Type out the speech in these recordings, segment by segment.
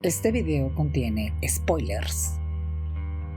Este video contiene spoilers.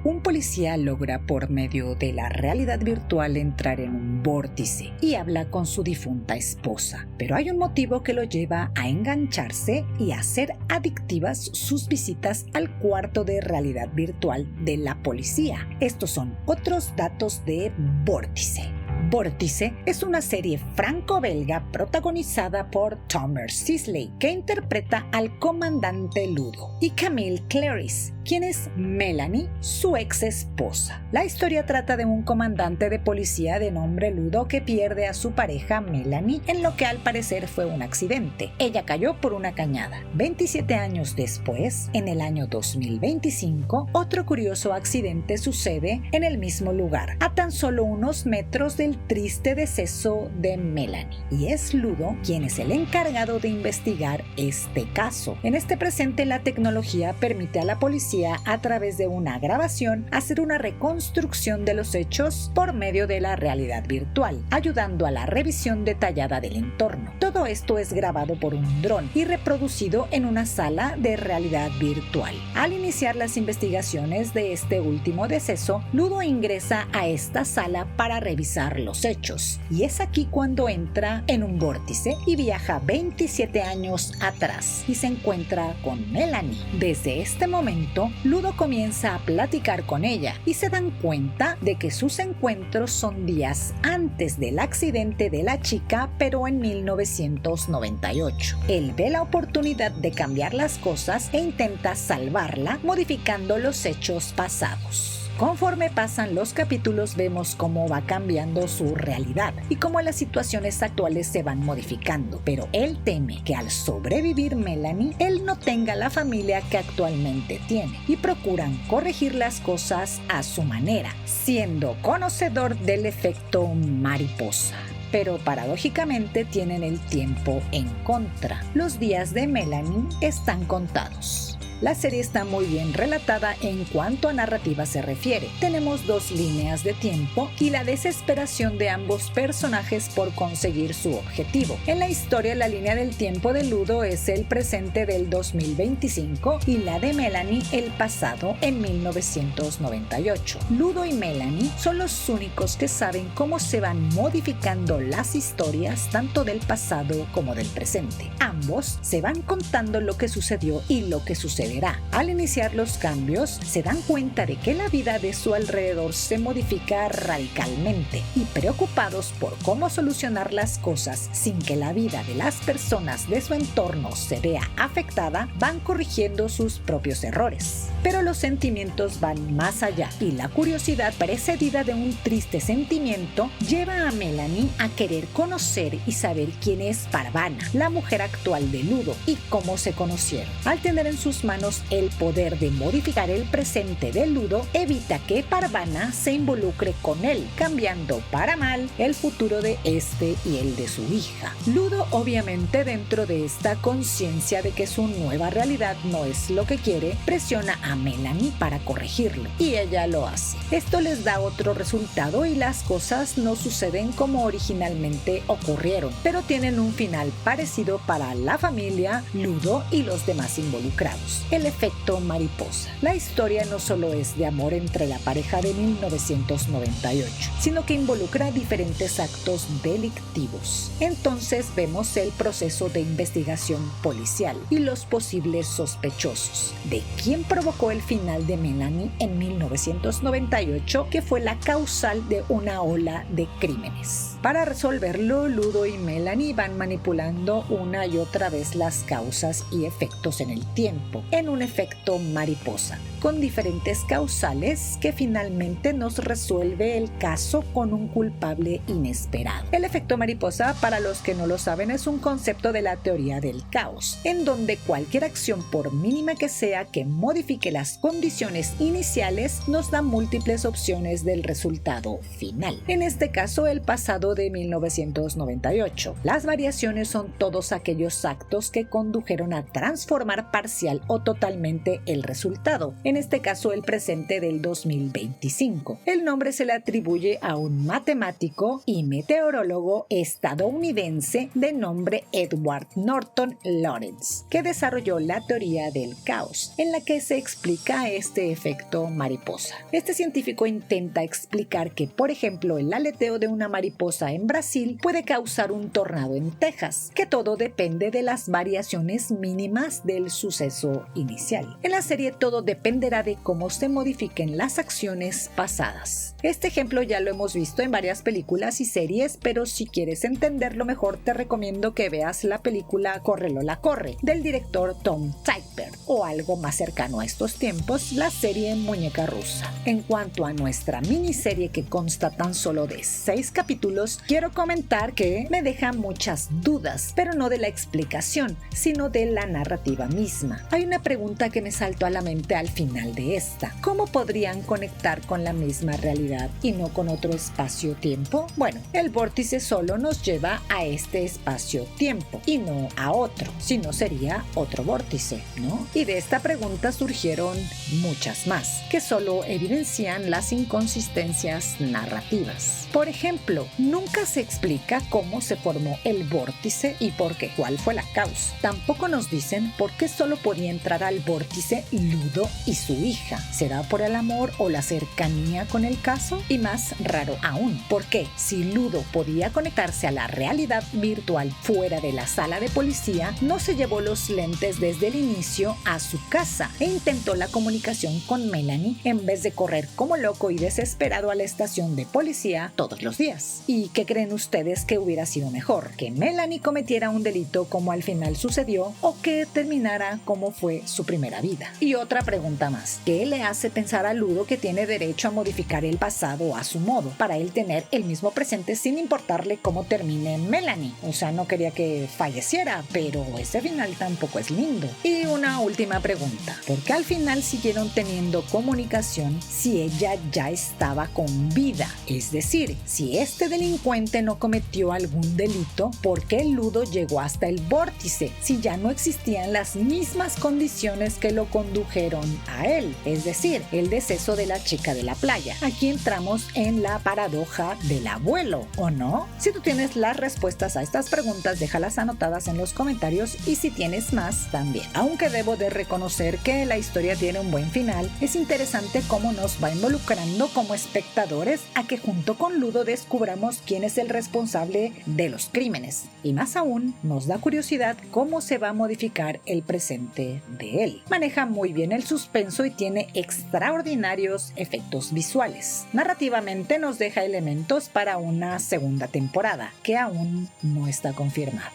Un policía logra por medio de la realidad virtual entrar en un vórtice y habla con su difunta esposa, pero hay un motivo que lo lleva a engancharse y a hacer adictivas sus visitas al cuarto de realidad virtual de la policía. Estos son otros datos de Vórtice. Vórtice es una serie franco-belga protagonizada por Tomer Sisley, que interpreta al comandante Ludo, y Camille Clarice, quien es Melanie, su ex esposa. La historia trata de un comandante de policía de nombre Ludo que pierde a su pareja Melanie en lo que al parecer fue un accidente. Ella cayó por una cañada. 27 años después, en el año 2025, otro curioso accidente sucede en el mismo lugar, a tan solo unos metros del triste deceso de Melanie, y es Ludo quien es el encargado de investigar este caso. En este presente, la tecnología permite a la policía, a través de una grabación, hacer una reconstrucción de los hechos por medio de la realidad virtual, ayudando a la revisión detallada del entorno. Todo esto es grabado por un dron y reproducido en una sala de realidad virtual. Al iniciar las investigaciones de este último deceso, Ludo ingresa a esta sala para revisar los hechos, y es aquí cuando entra en un vórtice y viaja 27 años atrás y se encuentra con Melanie. Desde este momento, Ludo comienza a platicar con ella y se dan cuenta de que sus encuentros son días antes del accidente de la chica, pero en 1998. Él ve la oportunidad de cambiar las cosas e intenta salvarla, modificando los hechos pasados. Conforme pasan los capítulos, vemos cómo va cambiando su realidad y cómo las situaciones actuales se van modificando, pero él teme que al sobrevivir Melanie, él no tenga la familia que actualmente tiene, y procuran corregir las cosas a su manera, siendo conocedor del efecto mariposa. Pero paradójicamente tienen el tiempo en contra. Los días de Melanie están contados. La serie está muy bien relatada en cuanto a narrativa se refiere. Tenemos dos líneas de tiempo y la desesperación de ambos personajes por conseguir su objetivo. En la historia, la línea del tiempo de Ludo es el presente del 2025 y la de Melanie el pasado en 1998. Ludo y Melanie son los únicos que saben cómo se van modificando las historias tanto del pasado como del presente. Ambos se van contando lo que sucedió y lo que sucederá. Al iniciar los cambios, se dan cuenta de que la vida de su alrededor se modifica radicalmente, y preocupados por cómo solucionar las cosas sin que la vida de las personas de su entorno se vea afectada, van corrigiendo sus propios errores. Pero los sentimientos van más allá, y la curiosidad, precedida de un triste sentimiento, lleva a Melanie a querer conocer y saber quién es Parvana, la mujer actual de Ludo, y cómo se conocieron. Al tener en sus manos el poder de modificar el presente de Ludo, evita que Parvana se involucre con él, cambiando para mal el futuro de este y el de su hija. Ludo, obviamente, dentro de esta conciencia de que su nueva realidad no es lo que quiere, presiona a Melanie para corregirlo, y ella lo hace. Esto les da otro resultado y las cosas no suceden como originalmente ocurrieron, pero tienen un final parecido para la familia, Ludo y los demás involucrados. El efecto mariposa. La historia no solo es de amor entre la pareja de 1998, sino que involucra diferentes actos delictivos. Entonces vemos el proceso de investigación policial y los posibles sospechosos de quién provocó el final de Melanie en 1998, que fue la causal de una ola de crímenes. Para resolverlo, Ludo y Melanie van manipulando una y otra vez las causas y efectos en el tiempo, en un efecto mariposa, con diferentes causales que finalmente nos resuelve el caso con un culpable inesperado. El efecto mariposa, para los que no lo saben, es un concepto de la teoría del caos, en donde cualquier acción, por mínima que sea, que modifique las condiciones iniciales, nos da múltiples opciones del resultado final. En este caso, el pasado de 1998. Las variaciones son todos aquellos actos que condujeron a transformar parcial o totalmente el resultado. En en este caso el presente del 2025. El nombre se le atribuye a un matemático y meteorólogo estadounidense de nombre Edward Norton Lawrence, que desarrolló la teoría del caos, en la que se explica este efecto mariposa. Este científico intenta explicar que, por ejemplo, el aleteo de una mariposa en Brasil puede causar un tornado en Texas, que todo depende de las variaciones mínimas del suceso inicial. En la serie todo dependerá de cómo se modifiquen las acciones pasadas. Este ejemplo ya lo hemos visto en varias películas y series, pero si quieres entenderlo mejor te recomiendo que veas la película Corre Lola Corre, del director Tom Tykwer, o algo más cercano a estos tiempos, la serie Muñeca Rusa. En cuanto a nuestra miniserie, que consta tan solo de 6 capítulos, quiero comentar que me deja muchas dudas, pero no de la explicación, sino de la narrativa misma. Hay una pregunta que me saltó a la mente al final de esta: ¿cómo podrían conectar con la misma realidad y no con otro espacio-tiempo? Bueno, el vórtice solo nos lleva a este espacio-tiempo y no a otro, si no sería otro vórtice, ¿no? Y de esta pregunta surgieron muchas más, que solo evidencian las inconsistencias narrativas. Por ejemplo, nunca se explica cómo se formó el vórtice y por qué, cuál fue la causa. Tampoco nos dicen por qué solo podía entrar al vórtice Ludo y su hija. ¿Será por el amor o la cercanía con el caso? Y más raro aún, ¿por qué, si Ludo podía conectarse a la realidad virtual fuera de la sala de policía, no se llevó los lentes desde el inicio a su casa e intentó la comunicación con Melanie en vez de correr como loco y desesperado a la estación de policía todos los días? ¿Y qué creen ustedes que hubiera sido mejor? ¿Que Melanie cometiera un delito como al final sucedió o que terminara como fue su primera vida? Y otra pregunta más: ¿qué le hace pensar a Ludo que tiene derecho a modificar el pasado a su modo, para él tener el mismo presente sin importarle cómo termine Melanie? O sea, no quería que falleciera, pero ese final tampoco es lindo. Y una última pregunta: ¿por qué al final siguieron teniendo comunicación si ella ya estaba con vida? Es decir, si este delincuente no cometió algún delito, ¿por qué Ludo llegó hasta el vórtice si ya no existían las mismas condiciones que lo condujeron a él? Es decir, el deceso de la chica de la playa. Aquí entramos en la paradoja del abuelo, ¿o no? Si tú tienes las respuestas a estas preguntas, déjalas anotadas en los comentarios, y si tienes más, también. Aunque debo de reconocer que la historia tiene un buen final, es interesante cómo nos va involucrando como espectadores a que junto con Ludo descubramos quién es el responsable de los crímenes. Y más aún, nos da curiosidad cómo se va a modificar el presente de él. Maneja muy bien el suspenso y tiene extraordinarios efectos visuales. Narrativamente nos deja elementos para una segunda temporada, que aún no está confirmada.